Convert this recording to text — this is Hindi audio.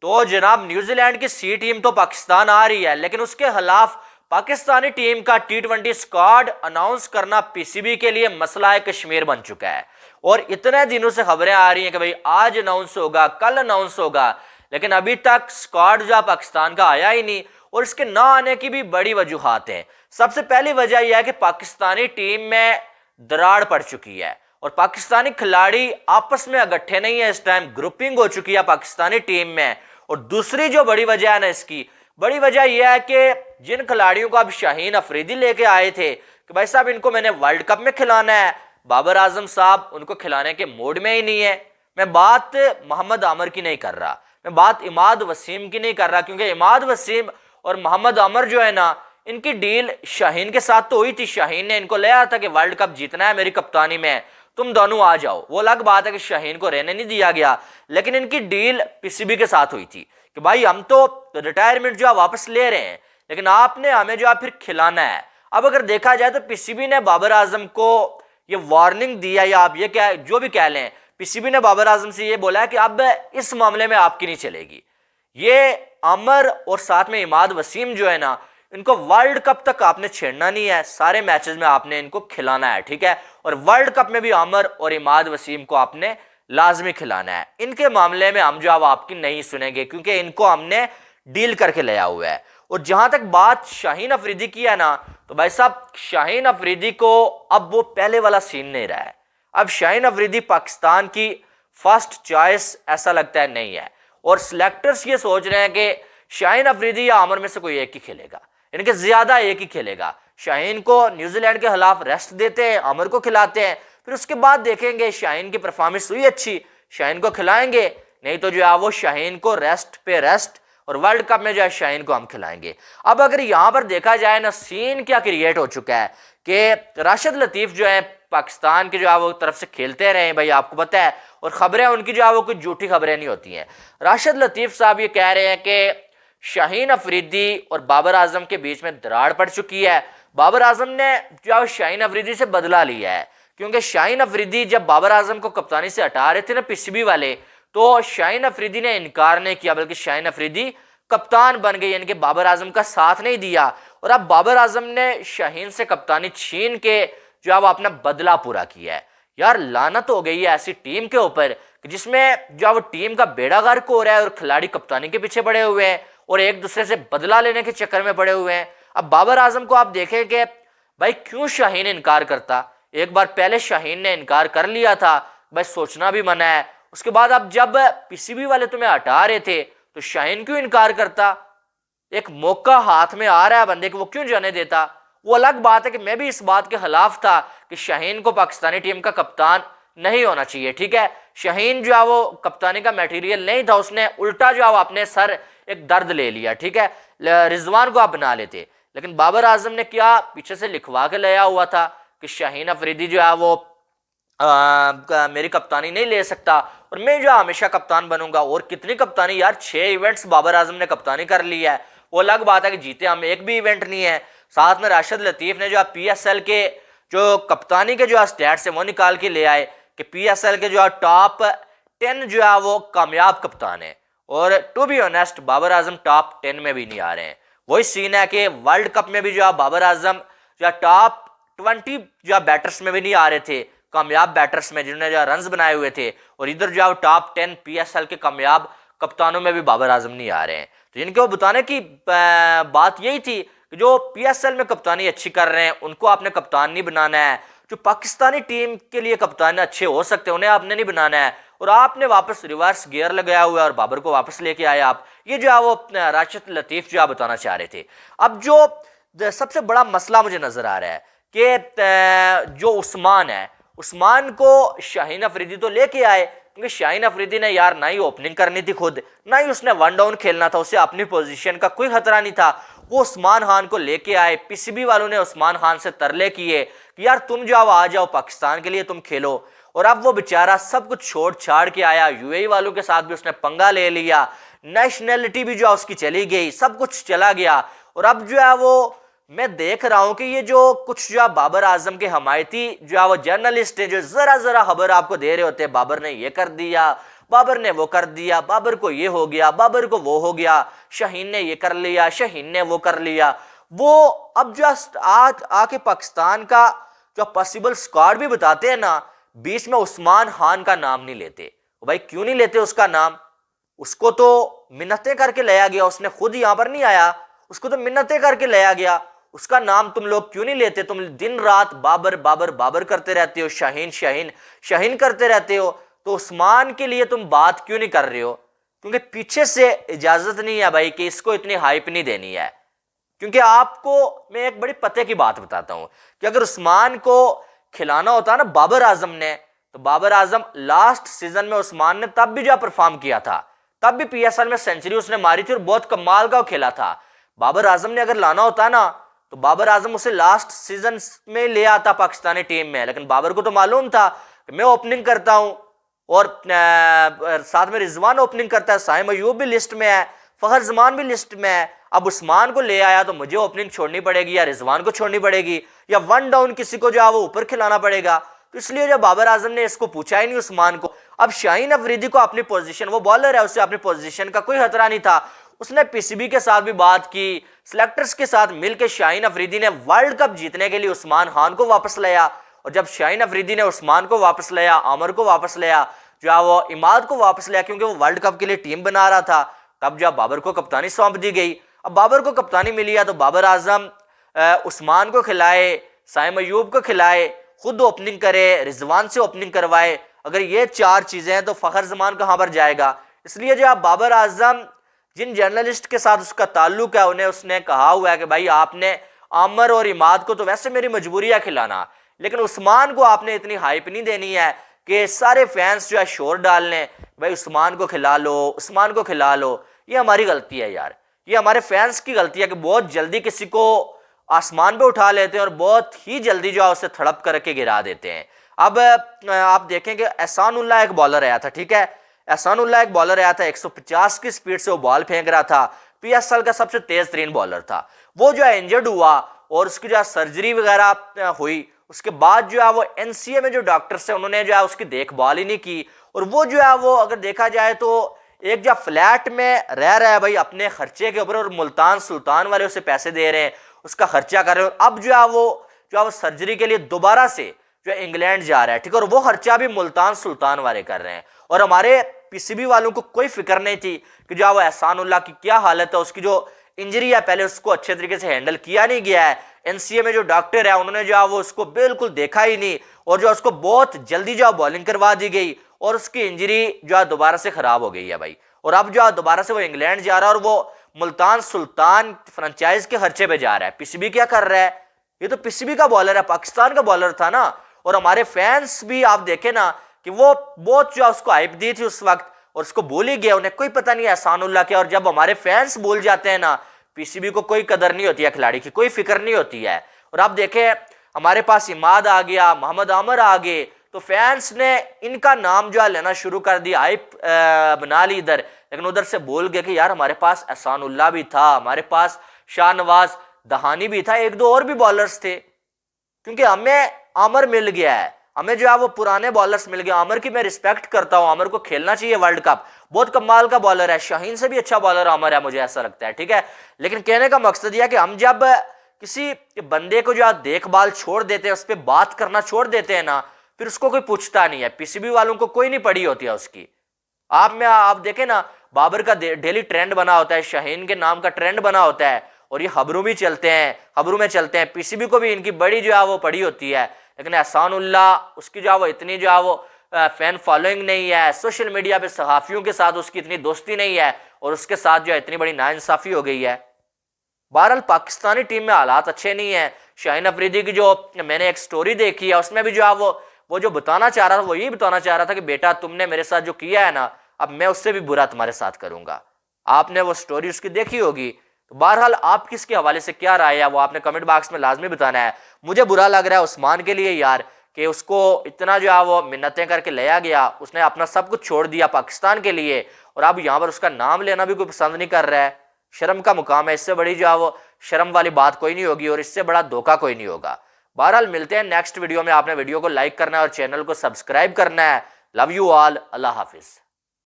तो जनाब न्यूजीलैंड की सी टीम तो पाकिस्तान आ रही है, लेकिन उसके खिलाफ पाकिस्तानी टीम का T20 स्क्वाड अनाउंस करना पीसीबी के लिए मसला कश्मीर बन चुका है। और इतने दिनों से खबरें आ रही हैं कि भाई आज अनाउंस होगा, कल अनाउंस होगा, लेकिन अभी तक स्क्वाड जो पाकिस्तान का आया ही नहीं। और इसके ना आने की भी बड़ी वजूहात हैं। सबसे पहली वजह यह है कि पाकिस्तानी टीम में दरार पड़ चुकी है और पाकिस्तानी खिलाड़ी आपस में इकट्ठे नहीं है। इस टाइम ग्रुपिंग हो चुकी है पाकिस्तानी टीम में। और दूसरी जो बड़ी वजह है ना, इसकी बड़ी वजह यह है कि जिन खिलाड़ियों को अब शाहीन अफरीदी लेके आए थे कि भाई साहब इनको मैंने वर्ल्ड कप में खिलाना है, बाबर आजम साहब उनको खिलाने के मूड में ही नहीं है। मैं बात मोहम्मद आमर की नहीं कर रहा, मैं बात इमाद वसीम की नहीं कर रहा, क्योंकि इमाद वसीम और मोहम्मद आमर जो है ना, इनकी डील शाहीन के साथ तो हुई थी। शाहीन ने इनको ले आया था कि वर्ल्ड कप जीतना है मेरी कप्तानी में, तुम दोनों आ जाओ। वो अलग बात है कि शाहीन को रहने नहीं दिया गया, लेकिन इनकी डील पीसीबी के साथ हुई थी कि भाई हम तो रिटायरमेंट जो है वापस ले रहे हैं, लेकिन आपने हमें जो है फिर खिलाना है। अब अगर देखा जाए तो पीसीबी ने बाबर आजम को ये वार्निंग दिया, या आप ये क्या जो भी कह लें, पीसीबी ने बाबर आजम से ये बोला है कि अब इस मामले में आपकी नहीं चलेगी। ये अमर और साथ में इमाद वसीम जो है ना, इनको वर्ल्ड कप तक आपने छेड़ना नहीं है, सारे मैचेस में आपने इनको खिलाना है, ठीक है। और वर्ल्ड कप में भी अमर और इमाद वसीम को आपने लाजमी खिलाना है। इनके मामले में हम जो अब आपकी नहीं सुनेंगे, क्योंकि इनको हमने डील करके लिया हुआ है। और जहां तक बात शाहीन अफरीदी की है ना, तो भाई साहब शाहीन अफरीदी को अब वो पहले वाला सीन नहीं रहा है। अब शाहीन अफरीदी पाकिस्तान की फर्स्ट चॉइस ऐसा लगता है नहीं है। और सिलेक्टर्स ये सोच रहे हैं कि शाहीन अफरीदी या आमर में से कोई एक ही खेलेगा, इनके ज्यादा एक ही खेलेगा। शाहीन को न्यूजीलैंड के खिलाफ रेस्ट देते हैं, आमर को खिलाते हैं, फिर उसके बाद देखेंगे शाहीन की परफॉर्मेंस हुई अच्छी, शाहीन को खिलाएंगे, नहीं तो जो है वो शाहीन को रेस्ट पे रेस्ट, और वर्ल्ड कप में जो है शाहीन को हम खिलाएंगे। अब अगर यहां पर देखा जाए ना, सीन क्या क्रिएट हो चुका है कि राशिद लतीफ जो है पाकिस्तान के जो है वो तरफ से खेलते रहे हैं, भाई आपको पता है, और खबरें उनकी जो है वो कुछ झूठी खबरें नहीं होती हैं। राशिद लतीफ साहब ये कह रहे हैं कि शाहीन अफरीदी और बाबर आजम के बीच में दरार पड़ चुकी है। बाबर आजम ने जो है शाहीन अफरीदी से बदला लिया है, क्योंकि शाहीन अफरीदी जब बाबर आजम को कप्तानी से हटा रहे थे ना पीसीबी वाले, तो शाहीन अफरीदी ने इनकार नहीं किया, बल्कि शाहीन अफरीदी कप्तान बन गए, यानी कि बाबर आजम का साथ नहीं दिया। और अब बाबर आजम ने शाहीन से कप्तानी छीन के जो है वो अपना बदला पूरा किया है। यार लानत हो गई है ऐसी टीम के ऊपर जिसमें जो है वो टीम का बेड़ा गर्क हो रहा है और खिलाड़ी कप्तानी के पीछे पड़े हुए हैं और एक दूसरे से बदला लेने के चक्कर में पड़े हुए हैं। अब बाबर आजम को आप देखें कि भाई क्यों शाहीन इनकार करता, एक बार पहले शाहीन ने इनकार कर लिया था, भाई सोचना भी मना है। उसके बाद अब जब पीसीबी वाले तुम्हें हटा रहे थे तो शाहीन क्यों इनकार करता, एक मौका हाथ में आ रहा है बंदे को, वो क्यों जाने देता। वो अलग बात है कि मैं भी इस बात के खिलाफ था कि शाहीन को पाकिस्तानी टीम का कप्तान नहीं होना चाहिए, ठीक है। शाहीन जो है वो कप्तानी का मटेरियल नहीं था, उसने उल्टा जो है वो अपने सर एक दर्द ले लिया, ठीक है। रिजवान को आप बना लेते, लेकिन बाबर आजम ने क्या पीछे से लिखवा के लाया हुआ था कि शाहीन अफरीदी जो है वो मेरी कप्तानी नहीं ले सकता और मैं जो हमेशा कप्तान बनूंगा। और कितनी कप्तानी यार, 6 इवेंट्स बाबर आजम ने कप्तानी कर ली है। वो अलग बात है कि जीते हम एक भी इवेंट नहीं है। साथ में राशिद लतीफ ने जो पीएसएल के जो कप्तानी के जो स्टैट्स है वो निकाल के ले आए कि पीएसएल के जो टॉप 10 जो है वो कामयाब कप्तान है। और to be honest Babar Azam top 10 में भी नहीं आ रहे हैं। वही सीन है कि वर्ल्ड कप में भी जो बाबर आजम जो टॉप 20 जो बैटर्स में भी नहीं आ रहे थे, कामयाब बैटर्स में जिन्होंने जो रन्स बनाए हुए थे, और इधर जो टॉप 10 पीएसएल के कामयाब कप्तानों में भी बाबर आजम नहीं आ रहे हैं। तो इनके वो बताने की बात यही थी कि जो पीएसएल में कप्तानी अच्छी कर रहे हैं उनको आपने कप्तान नहीं बनाना है, जो पाकिस्तानी टीम के लिए कप्तान अच्छे हो सकते हैं उन्हें आपने नहीं बनाना है। और आपने वापस रिवर्स गियर लगाया हुआ है और बाबर को वापस लेके आए आप। ये जो है वो राशिद लतीफ जो आप बताना चाह रहे थे। अब जो सबसे बड़ा मसला मुझे नजर आ रहा है कि जो उस्मान है, उस्मान को शाहीन अफरीदी तो लेके आए, क्योंकि शाहीन अफरीदी ने यार ना ही ओपनिंग करनी थी खुद, ना ही उसने वन डाउन खेलना था, उसे अपनी पोजीशन का कोई खतरा नहीं था। वो उस्मान खान को लेके आए, पीसीबी वालों ने उस्मान खान से तरले किए कि यार तुम जाओ, आ जाओ पाकिस्तान के लिए तुम खेलो। और अब वो बेचारा सब कुछ छोड़ छाड़ के आया, यूएई वालों के साथ भी उसने पंगा ले लिया, नेशनैलिटी भी जो उसकी चली गई, सब कुछ चला गया। और अब जो है वो मैं देख रहा हूं कि ये जो कुछ जो बाबर आजम के हमायती जो वो जर्नलिस्ट है, जो जरा जरा खबर आपको दे रहे होते हैं, बाबर ने ये कर दिया, बाबर ने वो कर दिया, बाबर को ये हो गया, बाबर को वो हो गया, शाहीन ने ये कर लिया, शाहीन ने वो कर लिया। वो अब जस्ट आज आके पाकिस्तान का जो पॉसिबल स्क्वाड भी बताते हैं ना, बीच में उस्मान खान का नाम नहीं लेते। भाई क्यों नहीं लेते उसका नाम? उसको तो मिन्नतें करके लाया गया, उसने खुद यहां पर नहीं आया, उसको तो मिन्नतें करके लाया गया। उसका नाम तुम लोग क्यों नहीं लेते? तुम दिन रात बाबर बाबर बाबर करते रहते हो, शाहीन शाहीन शाहीन करते रहते हो। तो उस्मान के लिए तुम बात क्यों नहीं कर रहे हो? क्योंकि पीछे से इजाजत नहीं है भाई कि इसको इतनी हाइप नहीं देनी है। क्योंकि आपको मैं एक बड़ी पते की बात बताता हूं कि अगर उस्मान को खिलाना होता ना बाबर आजम ने, तो बाबर आजम लास्ट सीजन में उस्मान ने तब भी जो परफॉर्म किया था, तब भी पीएसएल में सेंचुरी उसने मारी थी और बहुत कमाल का खेला था। बाबर आजम ने अगर लाना होता ना, तो बाबर आजम उसे लास्ट सीजन में ले आता पाकिस्तानी टीम में। लेकिन बाबर को तो मालूम था कि मैं ओपनिंग करता हूं और साथ में रिजवान ओपनिंग करता है, साइम अयूब भी लिस्ट में है, फखर जमान भी लिस्ट में है। अब उस्मान को ले आया तो मुझे ओपनिंग छोड़नी पड़ेगी या रिजवान को छोड़नी पड़ेगी या वन डाउन किसी को जो है वो ऊपर खिलाना पड़ेगा। तो इसलिए जब बाबर आजम ने इसको पूछा ही नहीं उस्मान को। अब शाहीन अफरीदी को अपनी पोजीशन, वो बॉलर है, उससे अपनी पोजीशन का कोई खतरा नहीं था। उसने पीसीबी के साथ भी बात की, सिलेक्टर्स के साथ मिलकर शाहीन अफरीदी ने वर्ल्ड कप जीतने के लिए उस्मान खान को वापस लाया। और जब शाहीन अफरीदी ने उस्मान को वापस लाया, आमर को वापस लाया, जो है वो इमाद को वापस लाया, क्योंकि वो वर्ल्ड कप के लिए टीम बना रहा था, तब जब बाबर को कप्तानी सौंप दी गई। अब बाबर को कप्तानी मिली है तो बाबर आजम उस्मान को खिलाए, साइम अयूब को खिलाए, खुद ओपनिंग करे, रिजवान से ओपनिंग करवाए। अगर ये चार चीजें हैं तो फखर जमान कहां पर जाएगा? इसलिए जो आप बाबर आजम, जिन जर्नलिस्ट के साथ उसका ताल्लुक है, उन्हें उसने कहा हुआ है कि भाई आपने आमर और इमाद को तो वैसे मेरी मजबूरी है खिलाना, लेकिन उस्मान को आपने इतनी हाइप नहीं देनी है कि सारे फैंस जो है शोर डाल लें, भाई उस्मान को खिला लो, उस्मान को खिला लो। ये हमारी गलती है यार, ये हमारे फैंस की गलती है कि बहुत जल्दी किसी को आसमान पे उठा लेते हैं और बहुत ही जल्दी जो है उसे थड़प करके गिरा देते हैं। अब आप देखेंगे एहसानुल्लाह एक बॉलर आया था, ठीक है, एहसानुल्लाह एक बॉलर आया था, 150 की स्पीड से वो बॉल फेंक रहा था, पीएसएल का सबसे तेज तरीन बॉलर था। वो जो है इंजर्ड हुआ और उसकी जो है सर्जरी वगैरह हुई। उसके बाद जो है वो एनसीए में जो डॉक्टर्स है उन्होंने जो है उसकी देखभाल ही नहीं की। और वो जो है वो अगर देखा जाए तो एक जो फ्लैट में रह रहा है भाई अपने खर्चे के ऊपर, और मुल्तान सुल्तान वाले उसे पैसे दे रहे हैं, उसका खर्चा कर रहे हैं। अब जो है वो सर्जरी के लिए दोबारा से जो है इंग्लैंड जा रहा है, ठीक है, और वो खर्चा भी मुल्तान सुल्तान वाले कर रहे हैं। और हमारे पीसीबी वालों को कोई फिक्र नहीं थी कि जो वो एहसानुल्लाह की क्या हालत है, उसकी जो इंजरी है पहले उसको अच्छे तरीके से हैंडल किया नहीं गया है। एनसीए में जो डॉक्टर है उन्होंने जो है वो उसको बिल्कुल देखा ही नहीं, और जो उसको बहुत जल्दी जो बॉलिंग करवा दी गई और उसकी इंजरी जो है दोबारा से खराब हो गई है भाई। और अब जो है दोबारा से वो इंग्लैंड जा रहा है और वो मुल्तान सुल्तान फ्रेंचाइज के खर्चे पे जा रहा है। पीसीबी क्या कर रहा है? ये तो पीसीबी का बॉलर है, पाकिस्तान का बॉलर था ना। और हमारे फैंस भी आप देखे ना कि वो बहुत जो उसको हाइप दी थी उस वक्त, और उसको बोल ही गया, उन्हें कोई पता नहीं एहसानुल्लाह क्या। और जब हमारे फैंस बोल जाते हैं ना, पीसीबी को कोई कदर नहीं होती है, खिलाड़ी की कोई फिक्र नहीं होती है। और आप देखें हमारे पास इमाद आ गया, मोहम्मद आमर आ गए, तो फैंस ने इनका नाम जो है लेना शुरू कर दिया, हाइप बना ली इधर। लेकिन उधर से बोल गए कि यार हमारे पास एहसानुल्लाह भी था, हमारे पास शाहनवाज दहानी भी था, एक दो और भी बॉलर्स थे। क्योंकि हमें आमर मिल गया है, हमें जो है वो पुराने बॉलर्स मिल गए। आमर की मैं रिस्पेक्ट करता हूं, आमर को खेलना चाहिए वर्ल्ड कप, बहुत कमाल का बॉलर है, शाहीन से भी अच्छा बॉलर आमर है, मुझे ऐसा लगता है, ठीक है। लेकिन कहने का मकसद यह है कि हम जब किसी बंदे को जो है देखभाल छोड़ देते हैं, उस पर बात करना छोड़ देते हैं ना, फिर उसको कोई पूछता नहीं है। पीसीबी वालों को कोई नहीं पड़ी होती है उसकी। आप देखें ना, बाबर का डेली ट्रेंड बना होता है, शाहीन के नाम का ट्रेंड बना होता है, और ये खबरों भी चलते हैं, खबरों में चलते हैं। पीसीबी को भी इनकी बड़ी जो है वो पड़ी होती है। लेकिन एहसानुल्लाह उसकी जो है वो इतनी जो है वो फैन फॉलोइंग नहीं है, सोशल मीडिया पे सहाफियों के साथ उसकी इतनी दोस्ती नहीं है, और उसके साथ जो है इतनी बड़ी नाइंसाफी हो गई है। बहरहाल पाकिस्तानी टीम में हालात अच्छे नहीं है। शाहीन अफरीदी की जो मैंने एक स्टोरी देखी है, उसमें भी जो है वो जो बताना चाह रहा था, वो यही बताना चाह रहा था कि बेटा तुमने मेरे साथ जो किया है ना, अब मैं उससे भी बुरा तुम्हारे साथ करूंगा। आपने वो स्टोरी उसकी देखी होगी। तो बहरहाल आप किसके हवाले से क्या राय है वो आपने कमेंट बॉक्स में लाजमी बताना है। मुझे बुरा लग रहा है उस्मान के लिए यार, कि उसको इतना जो है वो मिन्नतें करके लाया गया, उसने अपना सब कुछ छोड़ दिया पाकिस्तान के लिए, और अब यहाँ पर उसका नाम लेना भी कोई पसंद नहीं कर रहा है। शर्म का मुकाम है, इससे बड़ी जो है वो शर्म वाली बात कोई नहीं होगी, और इससे बड़ा धोखा कोई नहीं होगा। बहरहाल मिलते हैं नेक्स्ट वीडियो में। आपने वीडियो को लाइक करना है और चैनल को सब्सक्राइब करना है। Love you all, Allah Hafiz.